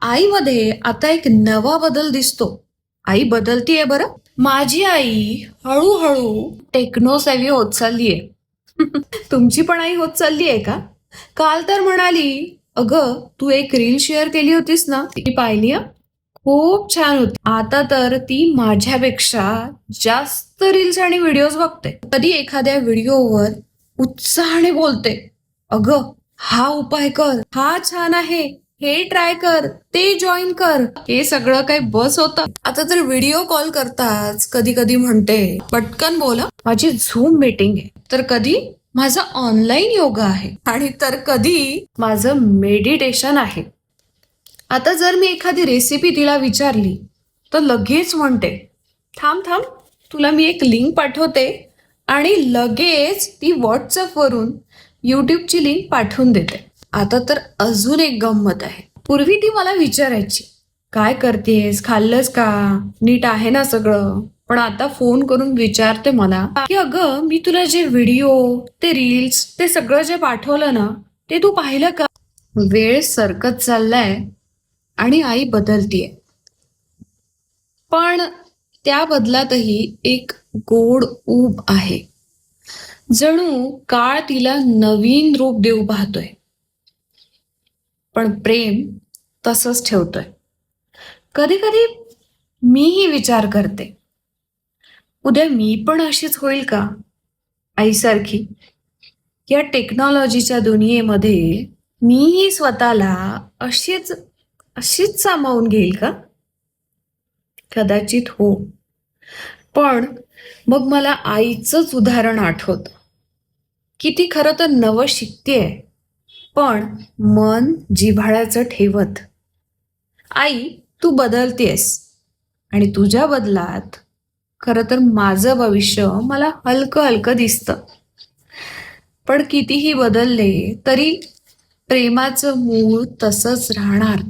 आईमध्ये आता एक नवा बदल दिसतो. आई बदलतीये बरं. माझी आई हळूहळू टेक्नो सेव्ही होत चाललीये. तुमची पण आई होत चाललीये का? काल तर म्हणाली, अगं तू एक रील शेअर केली होतीस ना, ती पाहिली हं? खूप छान होती. आता तर ती माझ्यापेक्षा जास्त रील्स आणि व्हिडिओज बघते. कधी एखाद्या व्हिडिओवर उत्साहाने बोलते, अगं हा उपाय कर, हा छान आहे, हे ट्राय कर, ते जॉईन कर. हे सगळं काही बस होतं. आता तर व्हिडिओ कॉल करताच कधी कधी म्हणते, पटकन बोला, माझी झूम मीटिंग आहे. तर कधी माझा ऑनलाईन योगा आहे आणि तर कधी माझं मेडिटेशन आहे. आता जर मी एखादी रेसिपी तिला विचारली तर लगेच म्हणते, थांब थांब, तुला मी एक लिंक पाठवते, आणि लगेच ती व्हॉट्सअपवरून यूट्यूबची लिंक पाठवून देते. आता तर अजून एक गंमत आहे. पूर्वी ती मला विचारायची, काय करतेस, खाल्लंस का, नीट आहे ना सगळं. पण आता फोन करून विचारते मला की अगं मी तुला जे व्हिडिओ, ते रील्स, ते सगळं जे पाठवलं ना, ते तू पाहिलं का. वेळ सरकत चाललाय आणि आई बदलतीये, पण त्या बदलातही एक गोड ऊब आहे. जणू काळ तिला नवीन रूप देऊ पाहतोय, पण प्रेम तसंच ठेवतोय. कधी कधी मीही विचार करते, उद्या मी पण अशीच होईल का, आईसारखी. या टेक्नॉलॉजीच्या दुनियेमध्ये मीही स्वतःला अशीच अशीच सामावून घेईल का? कदाचित हो. पण मग मला आईचंच उदाहरण आठवतं की ती खरं तर नवं शिकतेय, पण मन जिव्हाळ्याचं ठेवत. आई, तू बदलतेस आणि तुझ्या बदलात खरं तर माझं भविष्य मला हलकं हलकं दिसतं. पण कितीही बदलले तरी प्रेमाचं मूळ तसंच राहणार.